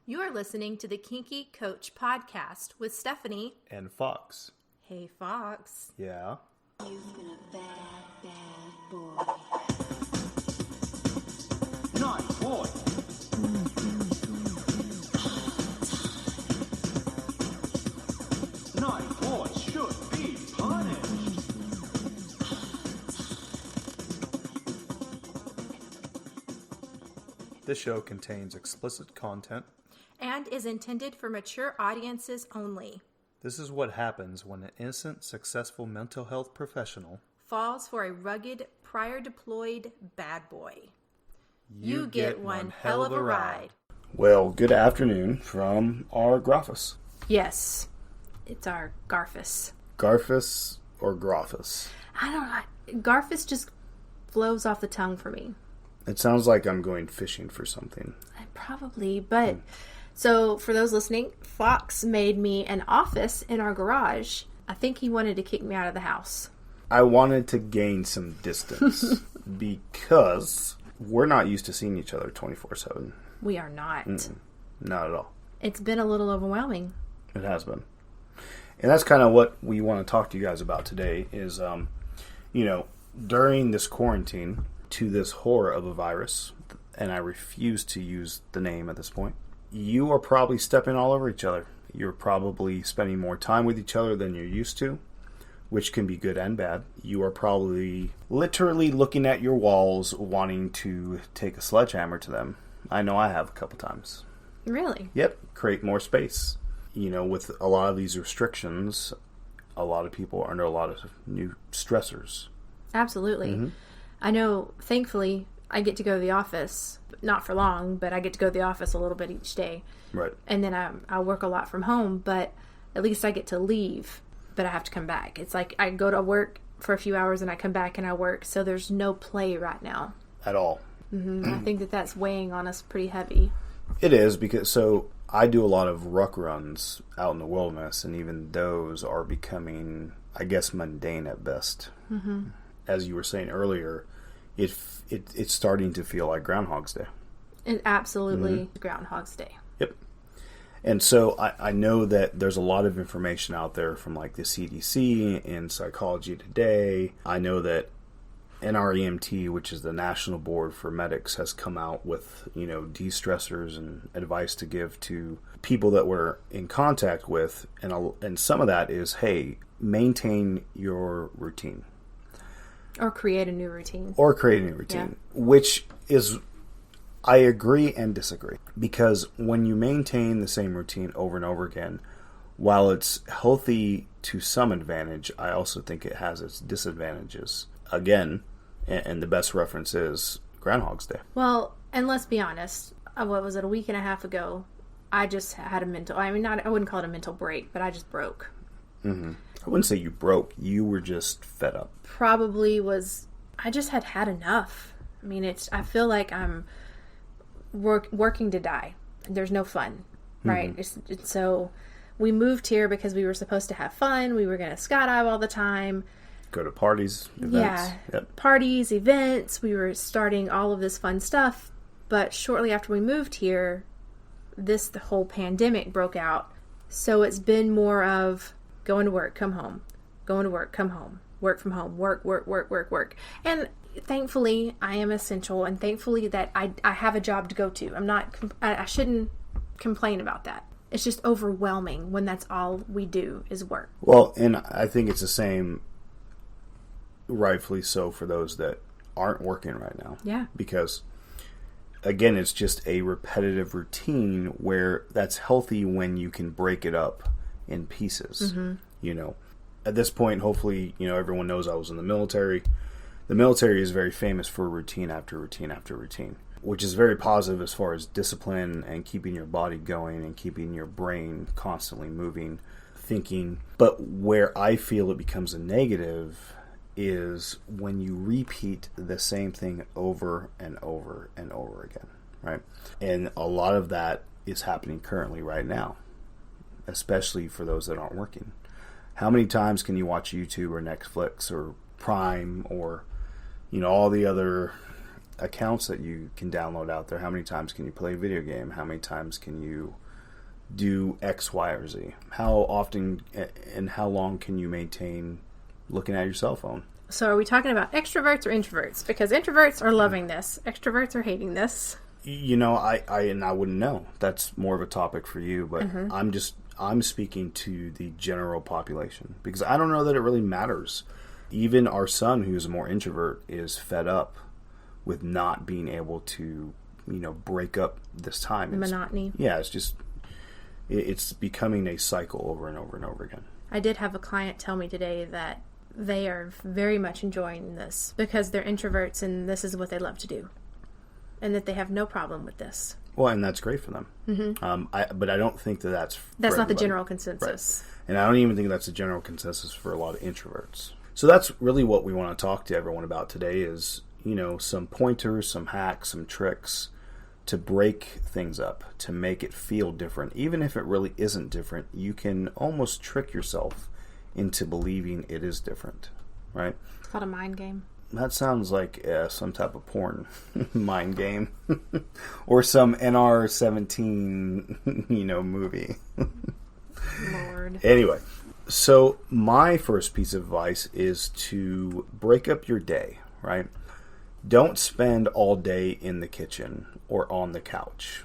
You are listening to the Kinky Coach Podcast with Stephanie and Fox. Hey, Fox. Yeah? You've been a bad boy. Nice boy. Nice boys should be punished. This show contains explicit content. And is intended for mature audiences only. This is what happens when an innocent, successful mental health professional falls for a rugged, prior deployed bad boy. You get one hell of a ride. Well, good afternoon from our Groffus. Yes, it's our Garfus. Garfus or Groffus? I don't know. Garfus just flows off the tongue for me. It sounds like I'm going fishing for something. Probably, but... So, for those listening, Fox made me an office in our garage. I think he wanted to kick me out of the house. I wanted to gain some distance because we're not used to seeing each other 24/7. We are not. Not at all. It's been a little overwhelming. It has been. And that's kind of what we want to talk to you guys about today is, during this quarantine to this horror of a virus, and I refuse to use the name at this point, you are probably stepping all over each other. You're probably spending more time with each other than you're used to, which can be good and bad. You are probably literally looking at your walls wanting to take a sledgehammer to them. I know I have a couple times. Really? Yep, create more space. With a lot of these restrictions, a lot of people are under a lot of new stressors. Absolutely. Mm-hmm. I know, thankfully, I get to go to the office. Not for long, but I get to go to the office a little bit each day. Right. And then I work a lot from home, but at least I get to leave, but I have to come back. It's like I go to work for a few hours and I come back and I work, so there's no play right now. At all. Mm-hmm. I think that's weighing on us pretty heavy. It is, because I do a lot of ruck runs out in the wilderness, and even those are becoming, I guess, mundane at best. Mm-hmm. As you were saying earlier, it's starting to feel like Groundhog's Day. It absolutely Groundhog's Day. Yep. And so I know that there's a lot of information out there from like the CDC and Psychology Today. I know that NREMT, which is the National Board for Medics, has come out with, de-stressors and advice to give to people that we're in contact with. And some of that is, hey, maintain your routine. Or create a new routine. Yeah. Which is, I agree and disagree. Because when you maintain the same routine over and over again, while it's healthy to some advantage, I also think it has its disadvantages. Again, and the best reference is Groundhog's Day. Well, and let's be honest, what was it, a week and a half ago, I just had I wouldn't call it a mental break, but I just broke. Mm-hmm. I wouldn't say you broke. You were just fed up. Probably was. I just had enough. I mean, I feel like I'm working to die. There's no fun, right? Mm-hmm. So we moved here because we were supposed to have fun. We were going to skydive all the time. Go to parties, events. Yeah, yep. Parties, events. We were starting all of this fun stuff. But shortly after we moved here, the whole pandemic broke out. So it's been more of going to work, come home. Going to work, come home. Work from home. Work. And thankfully, I am essential. And thankfully that I have a job to go to. I shouldn't complain about that. It's just overwhelming when that's all we do is work. Well, and I think it's the same, rightfully so, for those that aren't working right now. Yeah. Because, again, it's just a repetitive routine where that's healthy when you can break it up in pieces. Mm-hmm. At this point, hopefully, everyone knows I was in the military. The military is very famous for routine after routine after routine, which is very positive as far as discipline and keeping your body going and keeping your brain constantly moving, thinking. But where I feel it becomes a negative is when you repeat the same thing over and over and over again, right? And a lot of that is happening currently right now, especially for those that aren't working. How many times can you watch YouTube or Netflix or Prime or, all the other accounts that you can download out there. How many times can you play a video game? How many times can you do X, Y, or Z? How often and how long can you maintain looking at your cell phone? So are we talking about extroverts or introverts? Because introverts are loving this. Extroverts are hating this. You know, I wouldn't know. That's more of a topic for you, but I'm speaking to the general population because I don't know that it really matters. Even our son, who's a more introvert, is fed up with not being able to, break up this time. Monotony. Yeah, it's becoming a cycle over and over and over again. I did have a client tell me today that they are very much enjoying this because they're introverts and this is what they love to do. And that they have no problem with this. Well, and that's great for them. Mm-hmm. But I don't think that's not everybody. The general consensus. Right. And I don't even think that's the general consensus for a lot of introverts. So that's really what we want to talk to everyone about today is, some pointers, some hacks, some tricks to break things up, to make it feel different. Even if it really isn't different, you can almost trick yourself into believing it is different, right? It's called a mind game. That sounds like some type of porn mind game or some NR-17, movie. Lord. Anyway, so my first piece of advice is to break up your day, right? Don't spend all day in the kitchen or on the couch.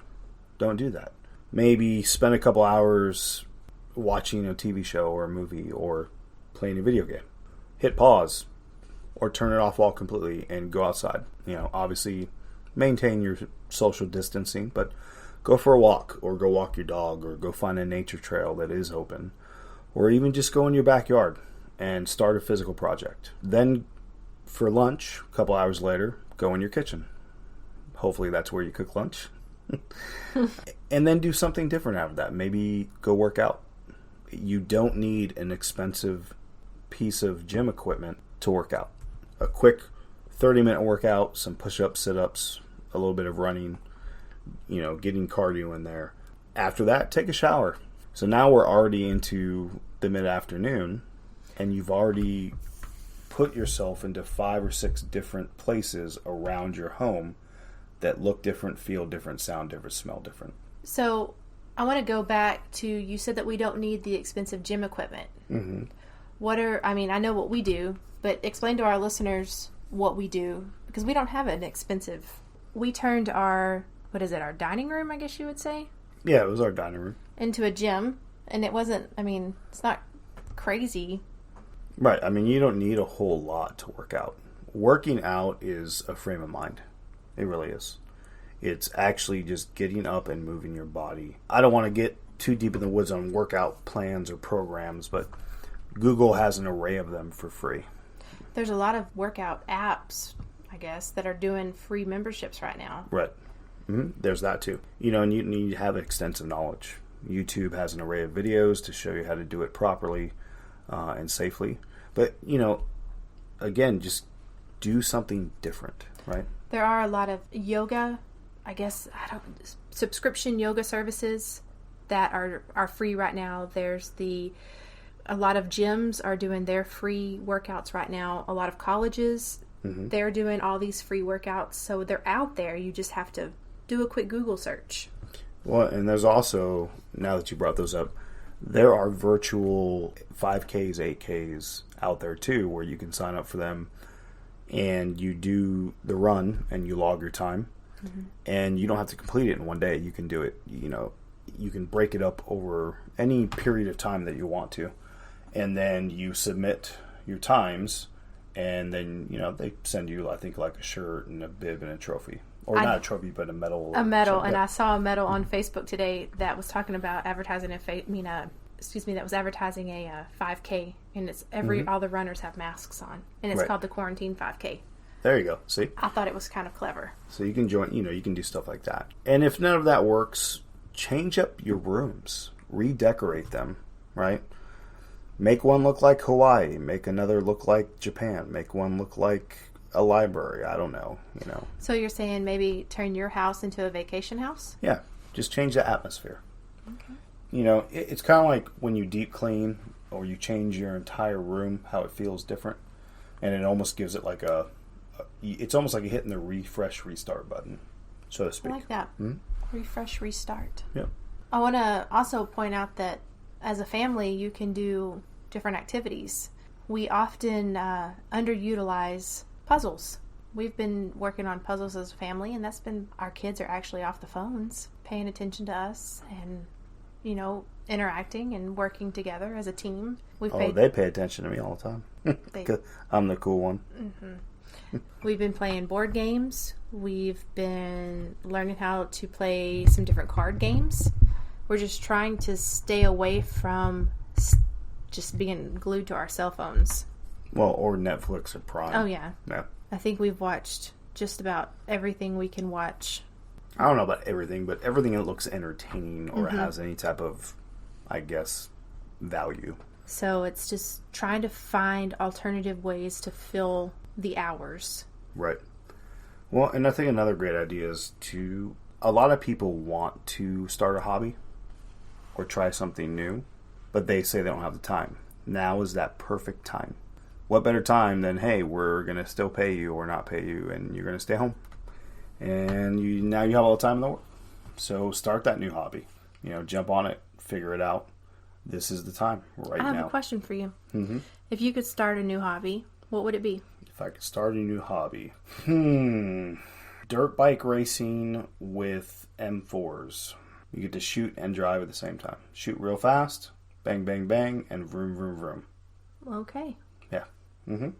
Don't do that. Maybe spend a couple hours watching a TV show or a movie or playing a video game. Hit pause or turn it off all completely and go outside. Obviously maintain your social distancing, but go for a walk or go walk your dog or go find a nature trail that is open or even just go in your backyard and start a physical project. Then for lunch, a couple hours later, go in your kitchen. Hopefully that's where you cook lunch. And then do something different out of that. Maybe go work out. You don't need an expensive piece of gym equipment to work out. A quick 30-minute workout, some push-ups, sit-ups, a little bit of running, getting cardio in there. After that, take a shower. So now we're already into the mid-afternoon, and you've already put yourself into 5 or 6 different places around your home that look different, feel different, sound different, smell different. So I want to go back to, you said that we don't need the expensive gym equipment. Mm-hmm. I know what we do, but explain to our listeners what we do, because we don't have an expensive. We turned our dining room, I guess you would say? Yeah, it was our dining room. Into a gym, and it wasn't, it's not crazy. Right, you don't need a whole lot to work out. Working out is a frame of mind. It really is. It's actually just getting up and moving your body. I don't want to get too deep in the woods on workout plans or programs, but Google has an array of them for free. There's a lot of workout apps, I guess, that are doing free memberships right now. Right. Mm-hmm. There's that too. And you need to have extensive knowledge. YouTube has an array of videos to show you how to do it properly and safely. But, again, just do something different, right? There are a lot of yoga, subscription yoga services that are free right now. A lot of gyms are doing their free workouts right now. A lot of colleges, they're doing all these free workouts. So they're out there. You just have to do a quick Google search. Well, and there's also, now that you brought those up, there are virtual 5Ks, 8Ks out there too, where you can sign up for them and you do the run and you log your time, and you don't have to complete it in one day. You can do it, you can break it up over any period of time that you want to, and then you submit your times, and then, they send you, I think, like a shirt and a bib and a trophy. Or not a trophy, but a medal. A medal, and I saw a medal on Facebook today that was talking about advertising that was advertising a 5K, and it's all the runners have masks on, and it's called the Quarantine 5K. There you go. See? I thought it was kind of clever. So you can join, you can do stuff like that. And if none of that works, change up your rooms. Redecorate them, right? Make one look like Hawaii. Make another look like Japan. Make one look like a library. I don't know, So you're saying maybe turn your house into a vacation house? Yeah. Just change the atmosphere. Okay. It's kind of like when you deep clean or you change your entire room, how it feels different. And it almost gives it like a it's almost like you're hitting the refresh, restart button, so to I speak. like that. Refresh, restart. Yeah. I want to also point out that as a family, you can do different activities. We often underutilize puzzles. We've been working on puzzles as a family, and that's been, our kids are actually off the phones, paying attention to us and, you know, interacting and working together as a team. They pay attention to me all the time. 'Cause I'm the cool one. We've been playing board games. We've been learning how to play some different card games. We're just trying to stay away from just being glued to our cell phones. Well, or Netflix or Prime. Oh, yeah. Yeah. I think we've watched just about everything we can watch. I don't know about everything, but everything that looks entertaining or has any type of, I guess, value. So it's just trying to find alternative ways to fill the hours. Right. Well, and I think another great idea is a lot of people want to start a hobby or try something new, but they say they don't have the time. Now is that perfect time. What better time than, hey, we're going to still pay you or not pay you, and you're going to stay home. And now you have all the time in the world. So start that new hobby. You know, jump on it, figure it out. This is the time right now. I have a question for you. If you could start a new hobby, what would it be? If I could start a new hobby. Dirt bike racing with M4s. You get to shoot and drive at the same time. Shoot real fast, bang, bang, bang, and vroom, vroom, vroom. Okay. Yeah.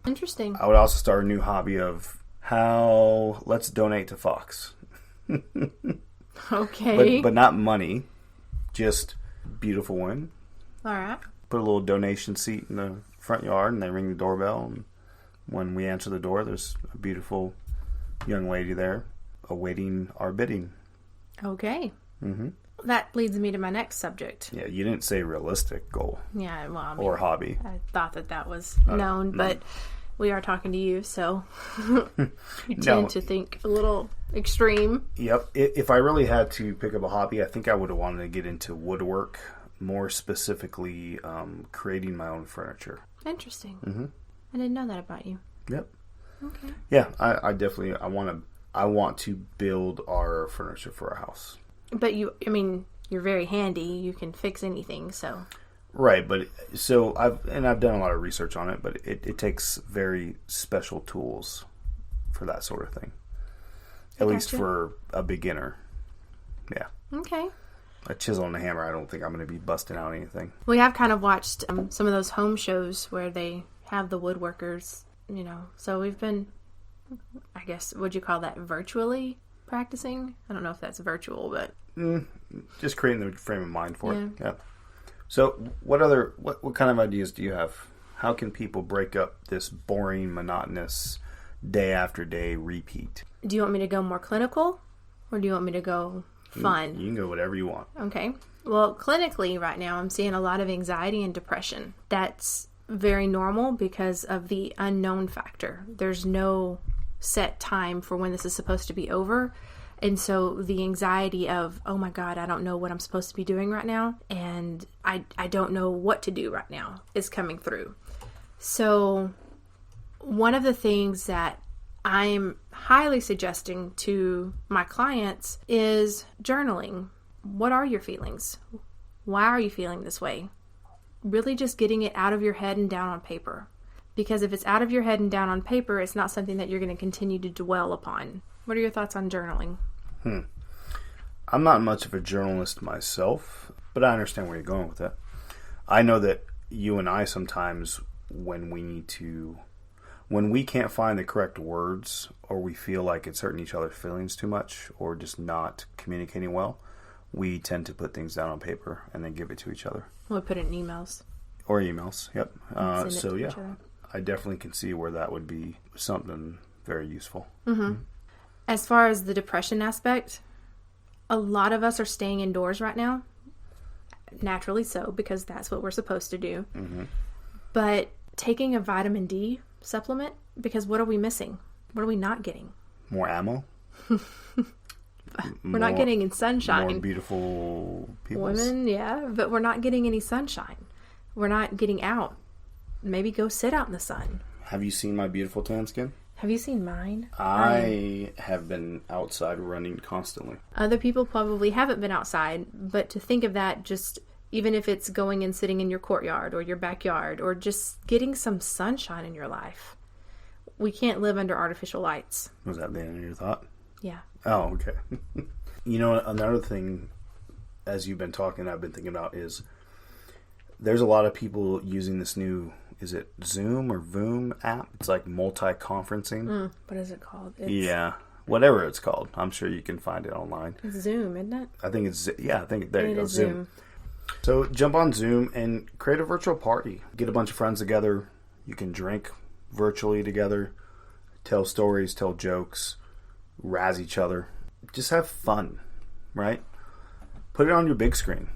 Interesting. I would also start a new hobby of how let's donate to Fox. Okay. But not money, just beautiful women. All right. Put a little donation seat in the front yard, and they ring the doorbell. And when we answer the door, there's a beautiful young lady there awaiting our bidding. Okay. That leads me to my next subject. Yeah, you didn't say realistic goal Yeah, well, I mean, or hobby. I thought that was known, but we are talking to you, so you tend to think a little extreme. Yep. If I really had to pick up a hobby, I think I would have wanted to get into woodwork, more specifically creating my own furniture. Interesting. I didn't know that about you. Yep. Okay. Yeah, I definitely I want to build our furniture for our house. But you're very handy. You can fix anything, so. Right, but so I've done a lot of research on it, but it takes very special tools for that sort of thing. At least for a beginner. Yeah. Okay. A chisel and a hammer, I don't think I'm going to be busting out anything. We have kind of watched some of those home shows where they have the woodworkers, you know. So we've been, I guess, would you call that virtually practicing? I don't know if that's virtual, but just creating the frame of mind for it. Yeah. Yeah. So what kind of ideas do you have? How can people break up this boring, monotonous, day after day repeat? do you want me to go more clinical or do you want me to go fun? You can go whatever you want. Okay. Well, clinically right now, I'm seeing a lot of anxiety and depression. That's very normal because of the unknown factor. There's no set time for when this is supposed to be over. And so the anxiety of, oh my God, I don't know what I'm supposed to be doing right now. And I don't know what to do right now is coming through. So one of the things that I'm highly suggesting to my clients is journaling. What are your feelings? Why are you feeling this way? Really just getting it out of your head and down on paper. Because if it's out of your head and down on paper, it's not something that you're going to continue to dwell upon. What are your thoughts on journaling? I'm not much of a journalist myself, but I understand where you're going with it. I know that you and I sometimes, when we can't find the correct words, or we feel like it's hurting each other's feelings too much, or just not communicating well, we tend to put things down on paper and then give it to each other. We'll put it in emails. Or emails, yep. So yeah, each other. I definitely can see where that would be something very useful. Mm-hmm. As far as the depression aspect, a lot of us are staying indoors right now. Naturally so, because that's what we're supposed to do. Mm-hmm. But taking a vitamin D supplement, because what are we missing? What are we not getting? More ammo? We're not getting in sunshine. More beautiful people. Women, yeah, but we're not getting any sunshine. We're not getting out. Maybe go sit out in the sun. Have you seen my beautiful tan skin? Have you seen mine? I have been outside running constantly. Other people probably haven't been outside, but to think of that, just even if it's going and sitting in your courtyard or your backyard or just getting some sunshine in your life. We can't live under artificial lights. Was that the end of your thought? Yeah. Oh, okay. You know, another thing, as you've been talking, I've been thinking about is there's a lot of people using this new, is it Zoom or Voom app? It's like multi-conferencing. What is it called? Yeah. Whatever it's called. I'm sure you can find it online. It's Zoom, isn't it? I think it's, yeah, I think, there you go, It is Zoom. So jump on Zoom and create a virtual party. Get a bunch of friends together. You can drink virtually together, tell stories, tell jokes, razz each other. Just have fun, right? Put it on your big screen.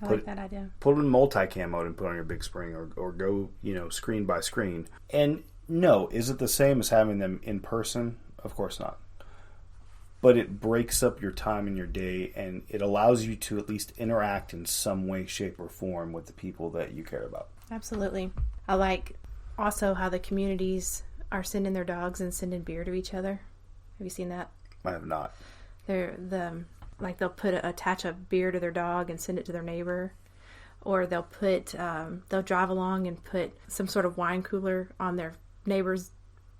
I like that idea. Put it in multicam mode and put it on your big screen, or go, screen by screen. And no, is it the same as having them in person? Of course not. But it breaks up your time in your day, and it allows you to at least interact in some way, shape, or form with the people that you care about. Absolutely. I like also how the communities are sending their dogs and sending beer to each other. Have you seen that? I have not. They'll attach a beer to their dog and send it to their neighbor, or they'll drive along and put some sort of wine cooler on their neighbor's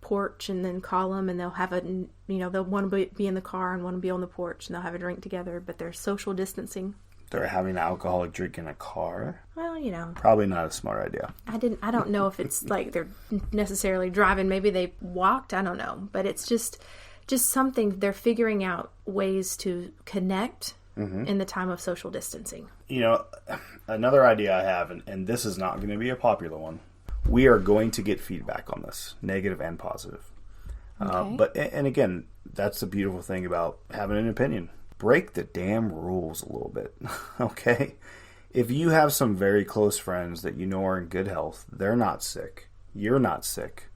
porch and then call them, and they'll have they'll want to be in the car and want to be on the porch, and they'll have a drink together, but they're social distancing. They're having an alcoholic drink in a car? Well, Probably not a smart idea. I don't know if it's like they're necessarily driving. Maybe they walked. I don't know. But it's just something they're figuring out ways to connect in the time of social distancing. Another idea I have, and this is not going to be a popular one. We are going to get feedback on this, negative and positive. Okay. And again, that's the beautiful thing about having an opinion. Break the damn rules a little bit, okay? If you have some very close friends that you know are in good health, they're not sick, you're not sick,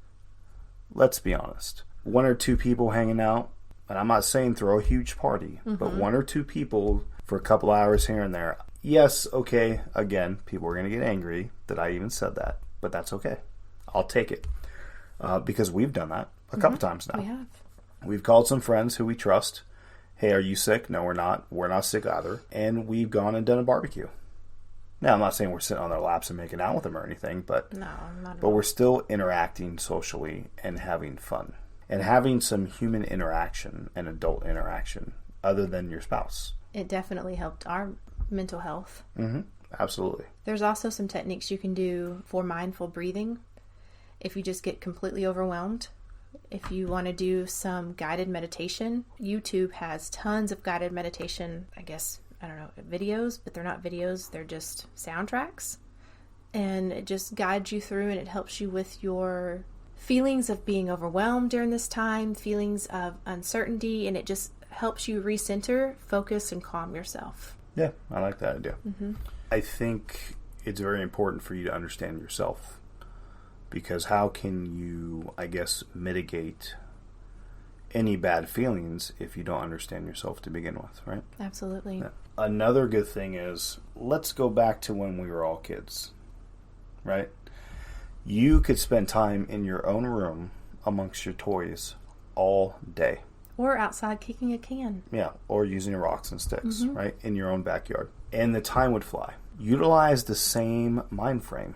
let's be honest. One or two people hanging out, and I'm not saying throw a huge party, but one or two people for a couple hours here and there. Yes, okay, again, people are going to get angry that I even said that, but that's okay. I'll take it. Because we've done that a couple times now. We have. We've called some friends who we trust. Hey, are you sick? No, we're not. We're not sick either. And we've gone and done a barbecue. Now, I'm not saying we're sitting on their laps and making out with them or anything, but No, not at but all. we're still interacting socially and having fun. And having some human interaction and adult interaction other than your spouse. It definitely helped our mental health. Absolutely. There's also some techniques you can do for mindful breathing if you just get completely overwhelmed. If you want to do some guided meditation, YouTube has tons of guided meditation, videos, but they're not videos, they're just soundtracks. And it just guides you through, and it helps you with your feelings of being overwhelmed during this time, feelings of uncertainty, and it just helps you recenter, focus, and calm yourself. Yeah, I like that idea. I think it's very important for you to understand yourself. Because how can you, mitigate any bad feelings if you don't understand yourself to begin with, right? Absolutely. Yeah. Another good thing is, let's go back to when we were all kids, right? You could spend time in your own room amongst your toys all day. Or outside kicking a can. Yeah, or using rocks and sticks, right, in your own backyard. And the time would fly. Utilize the same mind frame.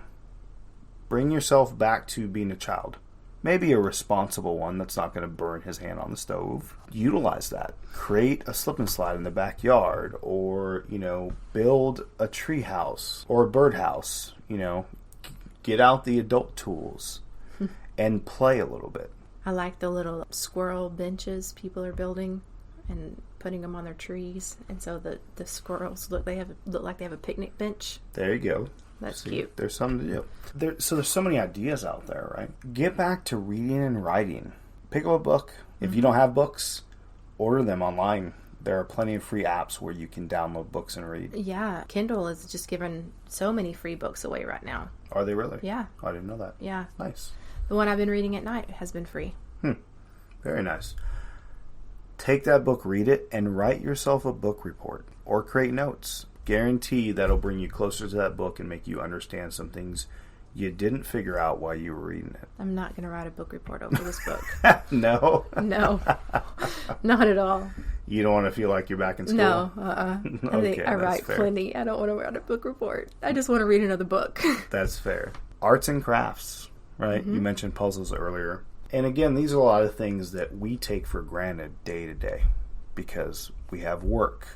Bring yourself back to being a child. Maybe a responsible one that's not going to burn his hand on the stove. Utilize that. Create a slip and slide in the backyard, or, build a tree house or a bird house. Get out the adult tools and play a little bit. I like the little squirrel benches people are building and putting them on their trees, and so the squirrels look like they have a picnic bench. There you go. That's cute. There's something to do. There's so many ideas out there, right? Get back to reading and writing. Pick up a book. If you don't have books, order them online. There are plenty of free apps where you can download books and read. Yeah, Kindle is just giving so many free books away right now. Are they really? Yeah. Oh, I didn't know that. Yeah. Nice. The one I've been reading at night has been free. Very nice. Take that book, read it, and write yourself a book report or create notes. Guarantee that'll bring you closer to that book and make you understand some things you didn't figure out why you were reading it. I'm not going to write a book report over this book. No? No. Not at all. You don't want to feel like you're back in school? No. I think I that's write fair. plenty. I don't want to write a book report. I just want to read another book. That's fair. Arts and crafts, right? You mentioned puzzles earlier. And again, these are a lot of things that we take for granted day to day because we have work.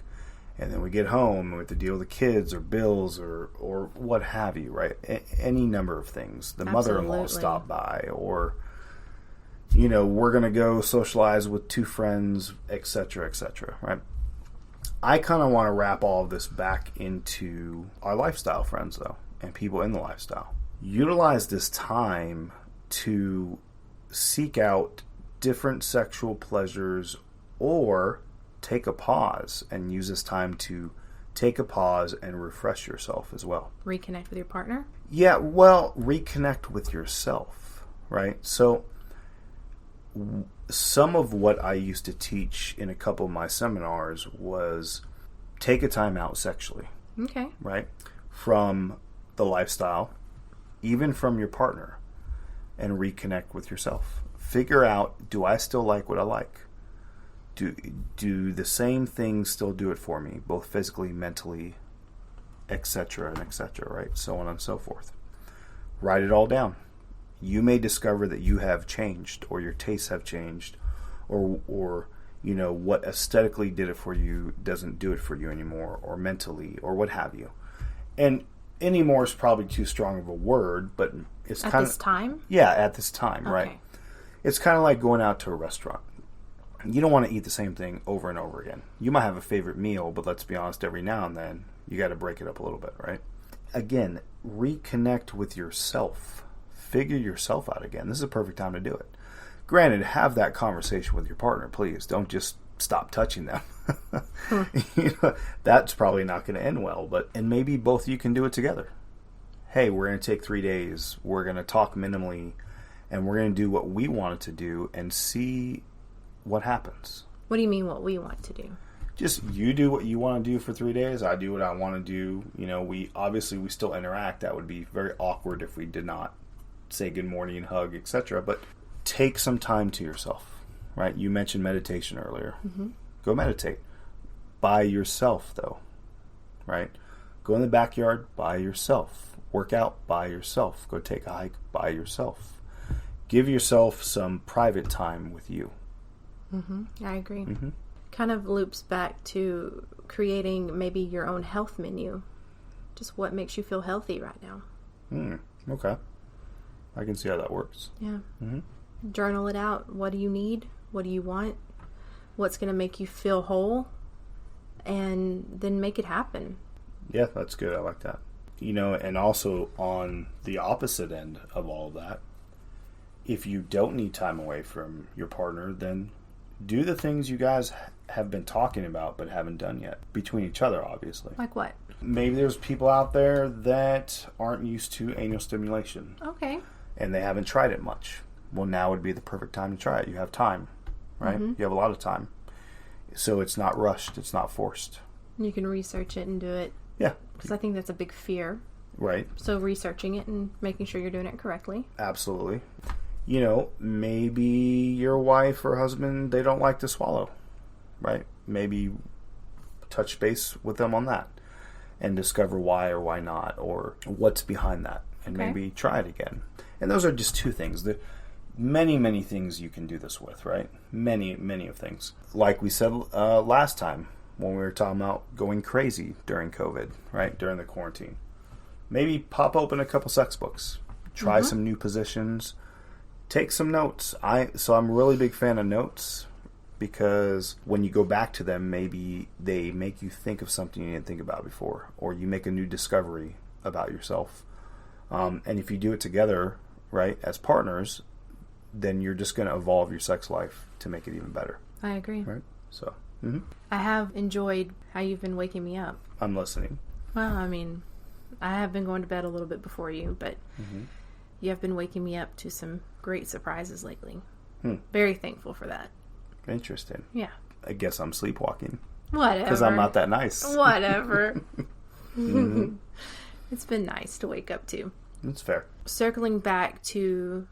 And then we get home and we have to deal with the kids or bills or what have you, right? Any number of things. The mother-in-law Absolutely. stopped by, or, you know, we're going to go socialize with 2 friends, etc., right? I kind of want to wrap all of this back into our lifestyle friends, though, and people in the lifestyle. Utilize this time to seek out different sexual pleasures, or take a pause and use this time to take a pause and refresh yourself as well. Reconnect with your partner? Yeah, well, reconnect with yourself, right? So some of what I used to teach in a couple of my seminars was take a time out sexually, Okay. right? From the lifestyle, even from your partner, and reconnect with yourself. Figure out, do I still like what I like? Do the same things still do it for me, both physically, mentally, etc., right? So on and so forth. Write it all down. You may discover that you have changed, or your tastes have changed, or you know, what aesthetically did it for you doesn't do it for you anymore, or mentally, or what have you. And anymore is probably too strong of a word, but it's At kind this of time? Yeah, at this time, Okay. right? It's kind of like going out to a restaurant. You don't want to eat the same thing over and over again. You might have a favorite meal, but let's be honest, every now and then, you got to break it up a little bit, right? Again, reconnect with yourself. Figure yourself out again. This is a perfect time to do it. Granted, have that conversation with your partner, please. Don't just stop touching them. You know, that's probably not going to end well, and maybe both of you can do it together. Hey, we're going to take 3 days. We're going to talk minimally, and we're going to do what we wanted to do and see what happens. What do you mean what we want to do? Just you do what you want to do for 3 days. I do what I want to do. You know, we still interact. That would be very awkward if we did not say good morning and hug, etc. But take some time to yourself, right? You mentioned meditation earlier. Mm-hmm. Go meditate by yourself, though, right? Go in the backyard by yourself. Work out by yourself. Go take a hike by yourself. Give yourself some private time with you. Mm-hmm. I agree. Mm-hmm. Kind of loops back to creating maybe your own health menu. Just what makes you feel healthy right now. Okay. I can see how that works. Yeah. Mm-hmm. Journal it out. What do you need? What do you want? What's going to make you feel whole? And then make it happen. Yeah, that's good. I like that. You know, and also on the opposite end of all of that, if you don't need time away from your partner, then do the things you guys have been talking about but haven't done yet. Between each other, obviously. Like what? Maybe there's people out there that aren't used to anal stimulation. Okay. And they haven't tried it much. Well, now would be the perfect time to try it. You have time, right? Mm-hmm. You have a lot of time. So it's not rushed. It's not forced. You can research it and do it. Yeah. Because I think that's a big fear. Right. So researching it and making sure you're doing it correctly. Absolutely. You know, maybe your wife or husband, they don't like to swallow, right? Maybe touch base with them on that and discover why or why not, or what's behind that, and Okay. maybe try it again. And those are just 2 things. There many, many things you can do this with, right? Many, many of things. Like we said last time when we were talking about going crazy during COVID, right? During the quarantine. Maybe pop open a couple sex books. Try some new positions. Take some notes. So I'm a really big fan of notes because when you go back to them, maybe they make you think of something you didn't think about before, or you make a new discovery about yourself. And if you do it together, right, as partners, then you're just going to evolve your sex life to make it even better, I agree. right? So, I have enjoyed how you've been waking me up. I'm listening. Well, I mean, I have been going to bed a little bit before you, but you have been waking me up to some great surprises lately. Very thankful for that. Interesting. Yeah. I guess I'm sleepwalking Whatever. because I'm not that nice. Whatever. It's been nice to wake up to. That's fair. Circling back to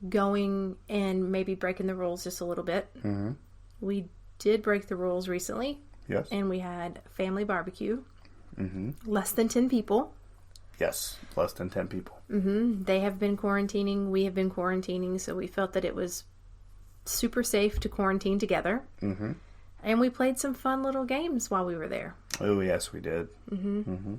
going and maybe breaking the rules just a little bit. Mm-hmm. We did break the rules recently. Yes. And we had family barbecue. Mm-hmm. Less than 10 people. Yes, less than 10 people. Mm-hmm. They have been quarantining. We have been quarantining. So we felt that it was super safe to quarantine together. Mm-hmm. And we played some fun little games while we were there. Oh, yes, we did. Mm-hmm. Mm-hmm.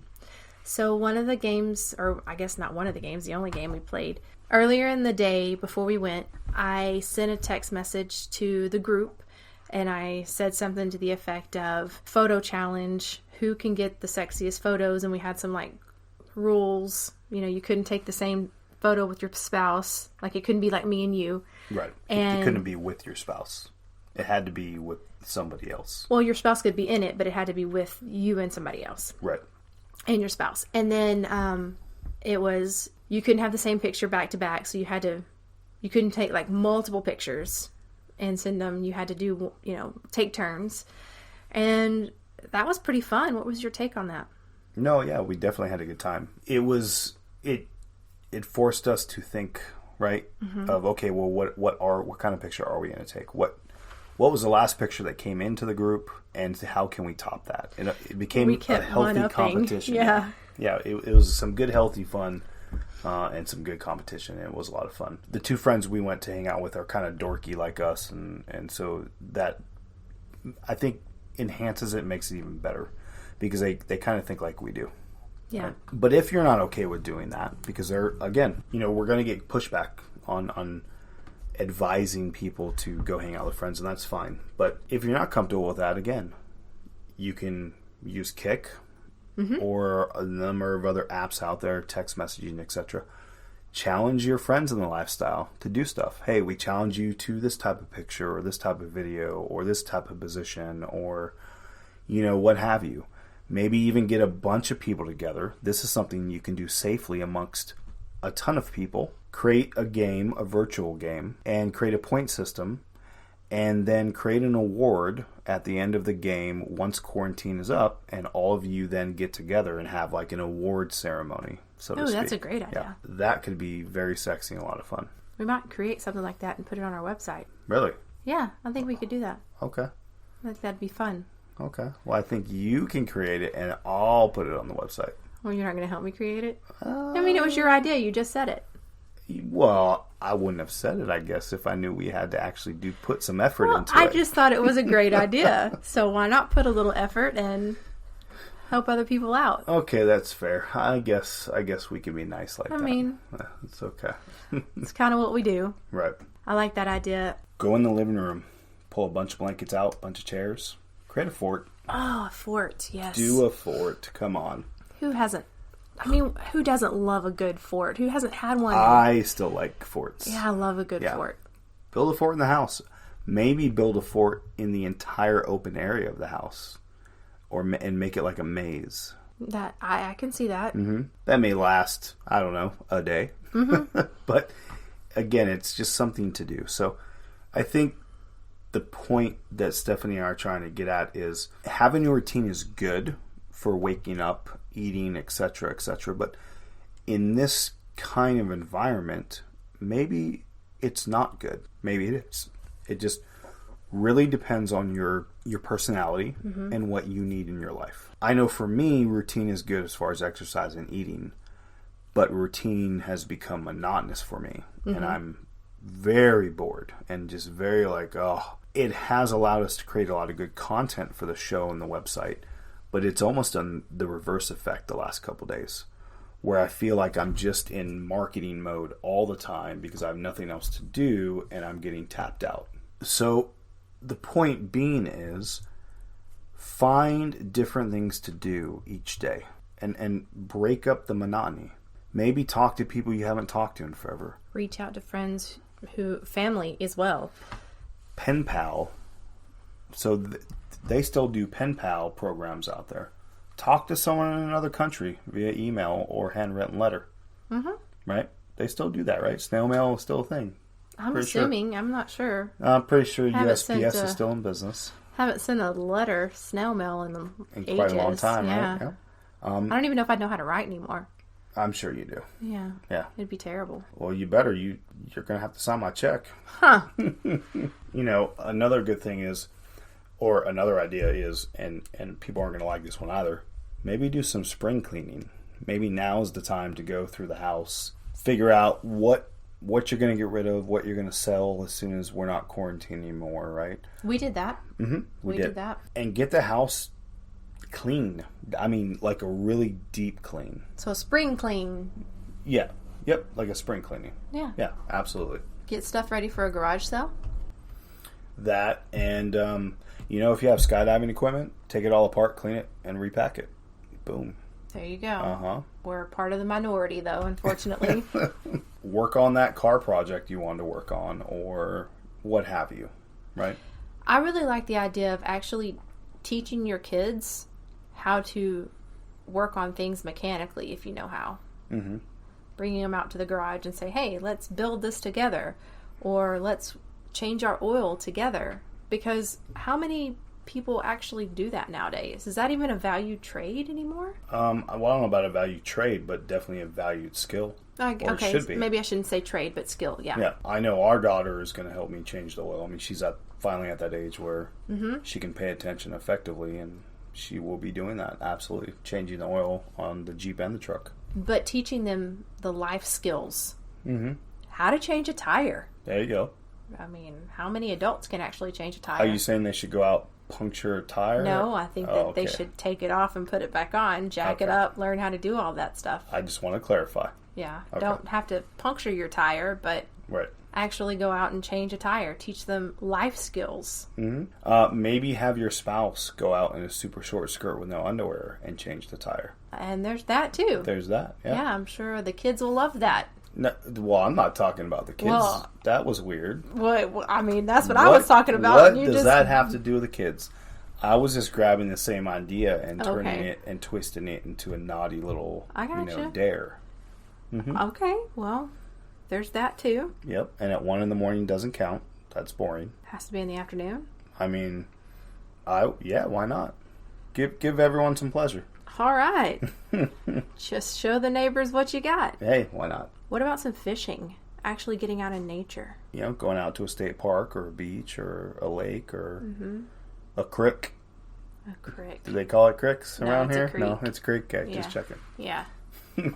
So one of the games, or I guess not one of the games, the only game we played, earlier in the day before we went, I sent a text message to the group and I said something to the effect of photo challenge, who can get the sexiest photos, and we had some like rules. You know, you couldn't take the same photo with your spouse. Like it couldn't be like me and you. Right. And it couldn't be with your spouse. It had to be with somebody else. Well, your spouse could be in it, but it had to be with you and somebody else. Right. And your spouse. And then it was, you couldn't have the same picture back to back, so you couldn't take like multiple pictures and send them. You had to do, take turns. And that was pretty fun. What was your take on that? No, yeah, we definitely had a good time. It forced us to think, right? Mm-hmm. Of, okay, well, what kind of picture are we going to take? What was the last picture that came into the group, and how can we top that? And it became a healthy competition. Yeah. Yeah, it was some good, healthy fun, and some good competition, and it was a lot of fun. The two friends we went to hang out with are kind of dorky like us, and so that, I think, enhances it, makes it even better, because they kind of think like we do. Yeah. Right? But if you're not okay with doing that, because we're going to get pushback on advising people to go hang out with friends, and that's fine. But if you're not comfortable with that, again, you can use Kik, mm-hmm. or a number of other apps out there, text messaging, etc. Challenge your friends in the lifestyle to do stuff. Hey, we challenge you to this type of picture, or this type of video, or this type of position, or what have you. Maybe even get a bunch of people together. This is something you can do safely amongst a ton of people. Create a game, a virtual game, and create a point system, and then create an award at the end of the game once quarantine is up, and all of you then get together and have like an award ceremony, so to speak. Oh, that's a great idea. Yeah, that could be very sexy and a lot of fun. We might create something like that and put it on our website. Really? Yeah, I think we could do that. Okay. I think that'd be fun. Okay. Well, I think you can create it, and I'll put it on the website. Well, you're not going to help me create it? It was your idea. You just said it. Well, I wouldn't have said it, I guess, if I knew we had to actually put some effort into it. I just thought it was a great idea. So why not put a little effort and help other people out? Okay, that's fair. I guess we can be nice like that. I mean, it's okay. It's kind of what we do. Right. I like that idea. Go in the living room, pull a bunch of blankets out, a bunch of chairs, create a fort. Oh, a fort, yes. Do a fort. Come on. Who hasn't? I mean, who doesn't love a good fort? Who hasn't had one? I still like forts. Yeah, I love a good fort. Build a fort in the house. Maybe build a fort in the entire open area of the house, and make it like a maze. That I can see that. Mm-hmm. That may last, I don't know, a day. Mm-hmm. But again, it's just something to do. So I think the point that Stephanie and I are trying to get at is having a routine is good for waking up, eating, etc., but in this kind of environment, maybe it's not good. Maybe it is. It just really depends on your personality, mm-hmm. and what you need in your life. I know for me, routine is good as far as exercise and eating, but routine has become monotonous for me, mm-hmm. and I'm very bored and just very it has allowed us to create a lot of good content for the show and the website. But it's almost on the reverse effect the last couple days, where I feel like I'm just in marketing mode all the time because I have nothing else to do and I'm getting tapped out. So the point being is find different things to do each day and break up the monotony. Maybe talk to people you haven't talked to in forever. Reach out to friends, family as well. Pen pal. So they still do pen pal programs out there. Talk to someone in another country via email or handwritten letter. Mm-hmm. Right? They still do that, right? Snail mail is still a thing. I'm assuming. Sure. I'm not sure. I'm pretty sure USPS is still in business. Haven't sent a letter, snail mail in ages. Quite a long time, yeah. right? Yeah. I don't even know if I know how to write anymore. I'm sure you do. Yeah. Yeah. It'd be terrible. Well, you better. You're going to have to sign my check. Huh. Another good thing is, or another idea is, and people aren't going to like this one either, maybe do some spring cleaning. Maybe now's the time to go through the house, figure out what you're going to get rid of, what you're going to sell as soon as we're not quarantined anymore, right? We did that. Mm-hmm. We did that. And get the house clean. I mean, like a really deep clean. So a spring clean. Yeah. Yep. Like a spring cleaning. Yeah. Yeah, absolutely. Get stuff ready for a garage sale. That, and, if you have skydiving equipment, take it all apart, clean it, and repack it. Boom. There you go. Uh-huh. We're part of the minority, though, unfortunately. Work on that car project you wanted to work on, or what have you, right? I really like the idea of actually teaching your kids how to work on things mechanically, if you know how. Mm-hmm. Bringing them out to the garage and say, hey, let's build this together, or let's change our oil together. Because how many people actually do that nowadays? Is that even a valued trade anymore? Well, I don't know about a valued trade, but definitely a valued skill. Or Okay, it should be. maybe I shouldn't say trade, but skill, yeah. Yeah, I know our daughter is going to help me change the oil. I mean, she's finally at that age where she can pay attention effectively, and she will be doing that, absolutely. Changing the oil on the Jeep and the truck. But teaching them the life skills. Mm-hmm. How to change a tire. There you go. I mean, how many adults can actually change a tire? Are you saying they should go out, puncture a tire? No, I think that they should take it off and put it back on, jack it up, learn how to do all that stuff. I just want to clarify. Yeah. Okay. Don't have to puncture your tire, but Right. actually go out and change a tire. Teach them life skills. Mm-hmm. Maybe have your spouse go out in a super short skirt with no underwear and change the tire. And there's that too. There's that. Yeah. Yeah, I'm sure the kids will love that. No, well, I'm not talking about the kids. Well, that was weird. Well, I mean, that's what I was talking about. What and you does just... that have to do with the kids? I was just grabbing the same idea and turning Okay. it and twisting it into a naughty little, I gotcha. dare. Mm-hmm. Okay, well, there's that too. Yep. And at 1 a.m. doesn't count. That's boring. Has to be in the afternoon. I mean, why not? Give everyone some pleasure. All right. Just show the neighbors what you got. Hey, why not? What about some fishing? Actually getting out in nature. Going out to a state park or a beach or a lake or a creek. A creek. Do they call it creeks around it's a here? creek. No, it's creek. Okay, Yeah. just checking. Yeah.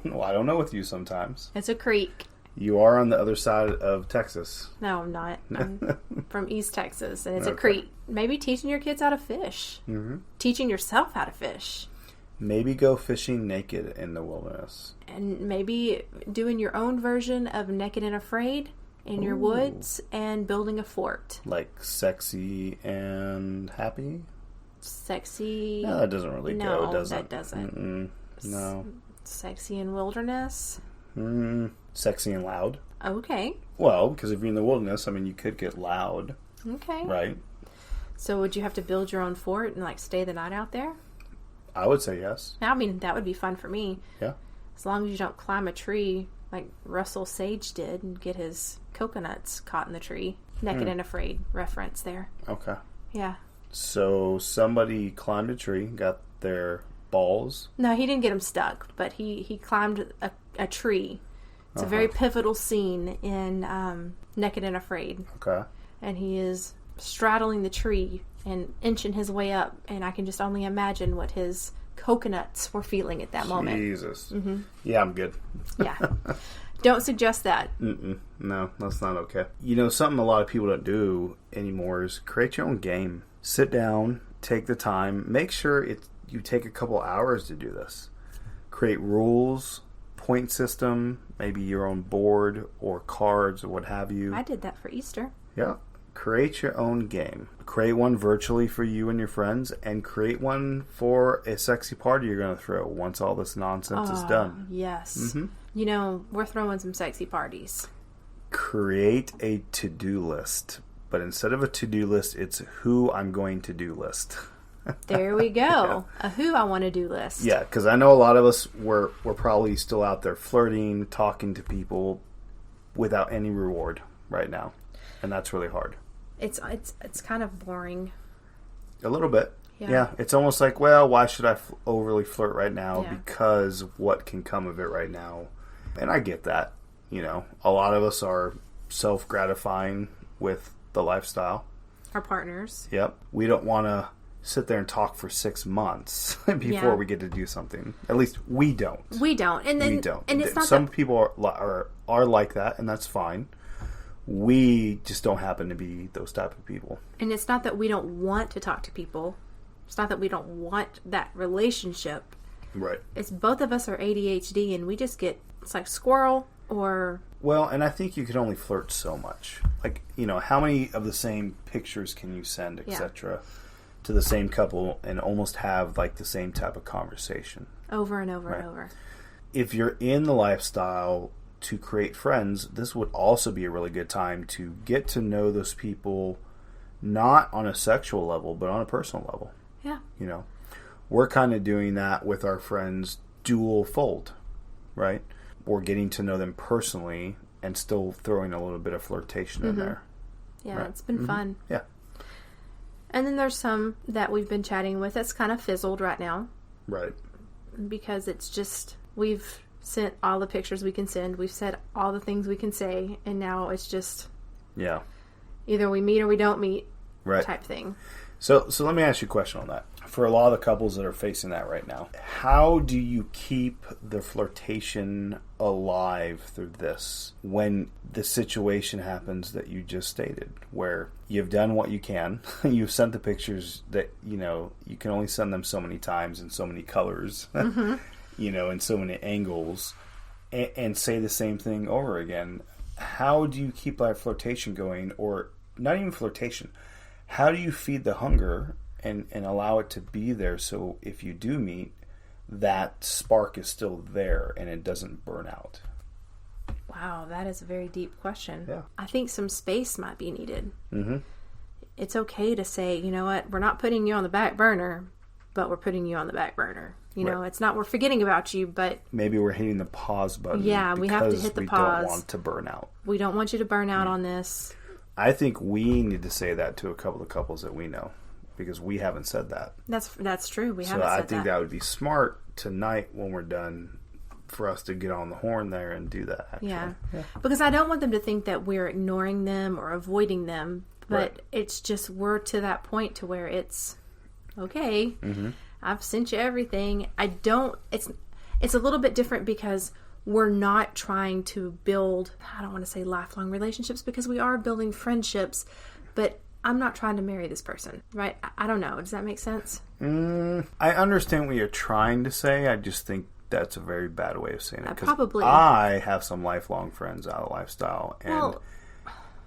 Well, I don't know with you sometimes. It's a creek. You are on the other side of Texas. No, I'm not. I'm from East Texas, and it's a Okay. creek. Maybe teaching your kids how to fish. Mm-hmm. Teaching yourself how to fish. Maybe go fishing naked in the wilderness. And maybe doing your own version of Naked and Afraid in your woods and building a fort. Like sexy and happy? Sexy. No, that doesn't really No, go, does that it? doesn't. Mm-mm. No. Sexy in wilderness. Sexy and loud? Okay. Well, because if you're in the wilderness, I mean, you could get loud, Okay. right? So would you have to build your own fort and like stay the night out there? I would say yes. I mean, that would be fun for me. Yeah. As long as you don't climb a tree like Russell Sage did and get his coconuts caught in the tree. Naked and Afraid reference there. Okay. Yeah. So somebody climbed a tree, got their balls. No, he didn't get him stuck, but he climbed a tree. It's a very pivotal scene in Naked and Afraid. Okay. And he is straddling the tree and inching his way up, and I can just only imagine what his coconuts were feeling at that moment. Jesus. Yeah, I'm good. Yeah. Don't suggest that. No, that's not okay. Something a lot of people don't do anymore is create your own game. Sit down, take the time, make sure you take a couple hours to do this. Create rules, point system, maybe your own board or cards or what have you. I did that for Easter. Yeah. Create your own game. Create one virtually for you and your friends, and create one for a sexy party you're going to throw once all this nonsense is done. Yes. We're throwing some sexy parties. Create a to-do list. But instead of a to-do list, it's who I'm going to do list. There we go. A who I want to do list. Yeah, because I know a lot of us, we're probably still out there flirting, talking to people without any reward right now. And that's really hard. It's kind of boring. A little bit. Yeah, it's almost like, well, why should I overly flirt right now? Yeah. Because what can come of it right now? And I get that. You know, a lot of us are self-gratifying with the lifestyle. Our partners. Yep. We don't want to sit there and talk for 6 months before we get to do something. At least we don't. We don't. And then We don't. And it's not Some that, people are like that, and that's fine. We just don't happen to be those type of people. and it's not that we don't want to talk to people. It's not that we don't want that relationship. Right. It's both of us are ADHD, and we just get, it's like squirrel or... Well, and I think you can only flirt so much. Like, you know, how many of the same pictures can you send, etc., to the same couple and almost have, like, the same type of conversation? over and over and over. If you're in the lifestyle to create friends, this would also be a really good time to get to know those people, not on a sexual level, but on a personal level. Yeah. You know, we're kind of doing that with our friends dual fold, right? We're getting to know them personally and still throwing a little bit of flirtation in there. Yeah, Right. it's been fun. Yeah. And then there's some that we've been chatting with that's kind of fizzled right now Right. because it's just, we've sent all the pictures we can send. We've said all the things we can say. And now it's just Yeah. either we meet or we don't meet Right. type thing. So let me ask you a question on that. For a lot of the couples that are facing that right now, how do you keep the flirtation alive through this when the situation happens that you just stated, where you've done what you can, you've sent the pictures that, you know, you can only send them so many times in so many colors, you know, in so many angles, and say the same thing over again? How do you keep that flirtation going, or not even flirtation? How do you feed the hunger and allow it to be there so if you do meet, that spark is still there and it doesn't burn out? Wow, that is a very deep question. Yeah. I think some space might be needed. Mm-hmm. It's okay to say, you know what, we're not putting you on the back burner, but we're putting you on the back burner. You know, Right. it's not we're forgetting about you, but Maybe we're hitting the pause button. Yeah, we have to because hit the we pause. don't want to burn out. we don't want you to burn out on this. I think we need to say that to a couple of couples that we know, because we haven't said that. That's true. We So haven't I said think that would be smart tonight when we're done for us to get on the horn there and do that. Actually. Yeah. Because I don't want them to think that we're ignoring them or avoiding them, but Right. it's just we're to that point to where it's okay. I've sent you everything. I don't. It's a little bit different because we're not trying to build, I don't want to say lifelong relationships, because we are building friendships, but I'm not trying to marry this person, right? I don't know. Does that make sense? I understand what you're trying to say. I just think that's a very bad way of saying it. 'Cause Probably. I have some lifelong friends out of lifestyle, and Well-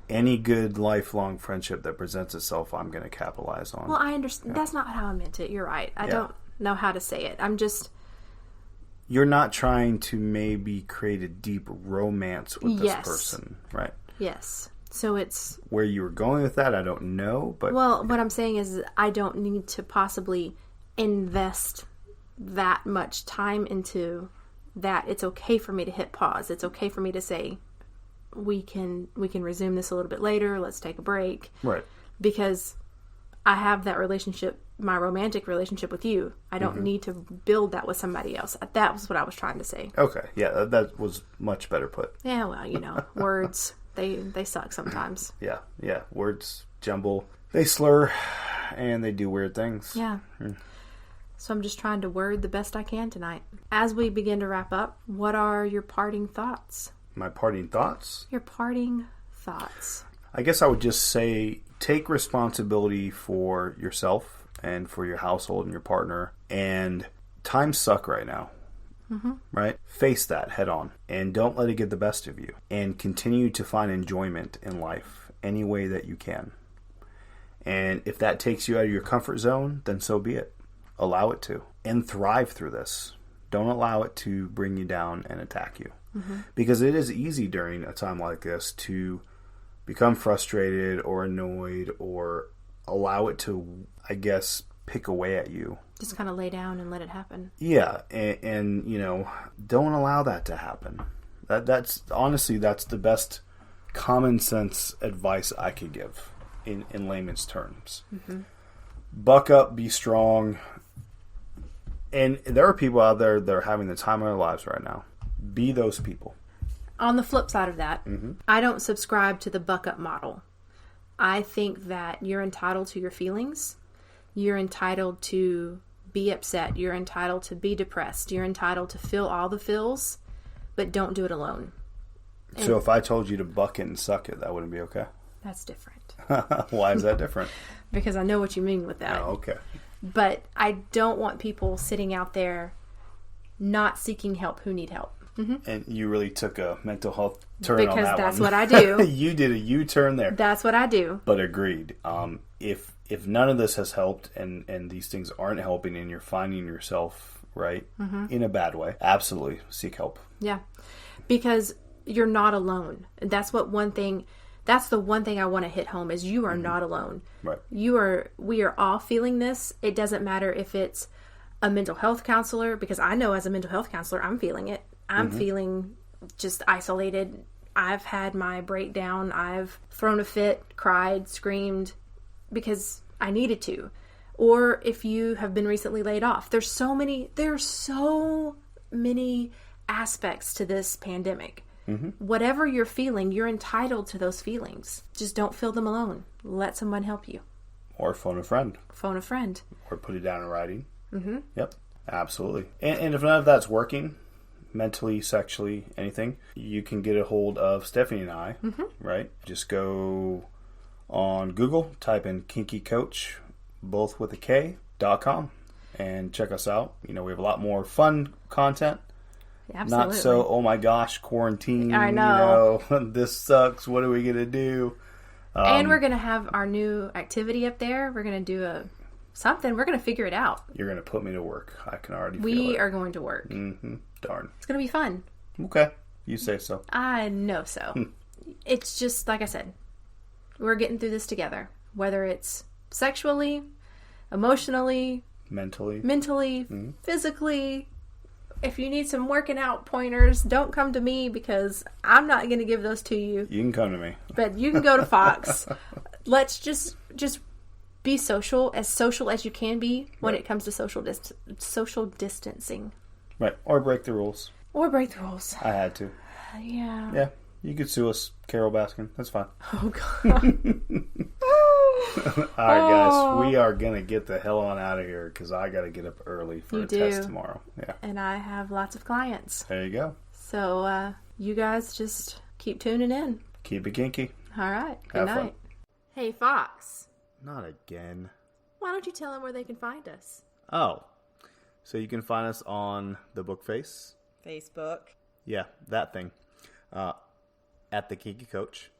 any good lifelong friendship that presents itself, I'm going to capitalize on. Well, I understand. That's not how I meant it. You're right. I don't know how to say it. I'm just... You're not trying to maybe create a deep romance with this Yes. person, right? Yes. So it's... Where you were going with that, I don't know, but Well, what I'm saying is I don't need to possibly invest that much time into that. It's okay for me to hit pause. It's okay for me to say, we can resume this a little bit later. Let's take a break. right. Because I have that relationship, my romantic relationship with you. I don't need to build that with somebody else. That was what I was trying to say. Okay, yeah, that was much better put. Yeah, well, you know, words, they suck sometimes. Yeah, words jumble, they slur, and they do weird things. Yeah. So I'm just trying to word the best I can tonight. As we begin to wrap up, what are your parting thoughts? My parting thoughts? Your parting thoughts. I guess I would just say take responsibility for yourself and for your household and your partner. And times suck right now, right? Face that head on and don't let it get the best of you. And continue to find enjoyment in life any way that you can. And if that takes you out of your comfort zone, then so be it. Allow it to. And thrive through this. Don't allow it to bring you down and attack you. Because it is easy during a time like this to become frustrated or annoyed or allow it to, I guess, pick away at you. Just kind of lay down and let it happen. Yeah, and you know, don't allow that to happen. That's honestly, that's the best common sense advice I could give in layman's terms. buck up, be strong. And there are people out there that are having the time of their lives right now. Be those people. On the flip side of that, Mm-hmm. I don't subscribe to the buck up model. I think that you're entitled to your feelings. You're entitled to be upset. You're entitled to be depressed. You're entitled to feel all the feels, but don't do it alone. So if I told you to buck it and suck it, that wouldn't be okay? That's different. Why is that different? Because I know what you mean with that. Oh, okay. But I don't want people sitting out there not seeking help who need help. And you really took a mental health turn on Because that that's one. what I do. You did a U-turn there. That's what I do. But agreed. If none of this has helped and these things aren't helping and you're finding yourself, right, in a bad way, absolutely seek help. Yeah. Because you're not alone. That's the one thing I want to hit home is you are not alone. Right. We are all feeling this. It doesn't matter if it's a mental health counselor, because I know as a mental health counselor, I'm feeling it. I'm feeling just isolated. I've had my breakdown. I've thrown a fit, cried, screamed because I needed to. Or if you have been recently laid off, there are so many aspects to this pandemic. Whatever you're feeling, you're entitled to those feelings. Just don't feel them alone. Let someone help you. Or phone a friend. Phone a friend. Or put it down in writing. Yep, absolutely. And if none of that's working, mentally, sexually, anything, you can get a hold of Stephanie and I, right? Just go on Google, type in Kinky Coach, both with a K.com, and check us out. We have a lot more fun content. Absolutely. Not so, oh my gosh, quarantine. I know. This sucks. What are we going to do? And we're going to have our new activity up there. We're going to do something. We're going to figure it out. You're going to put me to work. I can already feel it. We are going to work. Darn. It's going to be fun. Okay. You say so. I know so. It's just, like I said, we're getting through this together. Whether it's sexually, emotionally, mentally, physically. If you need some working out pointers, don't come to me because I'm not going to give those to you. You can come to me. But you can go to Fox. Let's just be social as you can be when it comes to social distancing. Right. Or break the rules. I had to. Yeah. Yeah. You could sue us, Carol Baskin. That's fine. Oh, God. All right, guys. We are going to get the hell on out of here because I got to get up early for a test tomorrow. Yeah. And I have lots of clients. There you go. So, you guys just keep tuning in. Keep it kinky. All right. Good Have night. fun. Hey, Fox. Not again. Why don't you tell them where they can find us? Oh. So you can find us on the book face. Facebook. Yeah, that thing. At the Kinky Coach.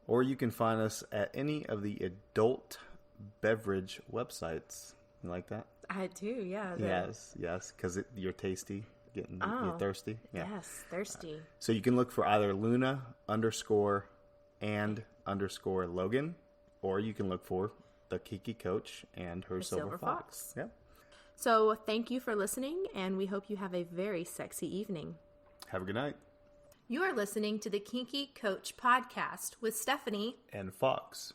Or you can find us at any of the adult beverage websites. You like that? I do, yeah. Yes, because you're tasty. You're thirsty. Yeah. Yes, thirsty. So you can look for either Luna _ Logan, or you can look for the Kinky Coach and her Silver Fox. Yep. So thank you for listening, and we hope you have a very sexy evening. Have a good night. You are listening to the Kinky Coach podcast with Stephanie And Fox.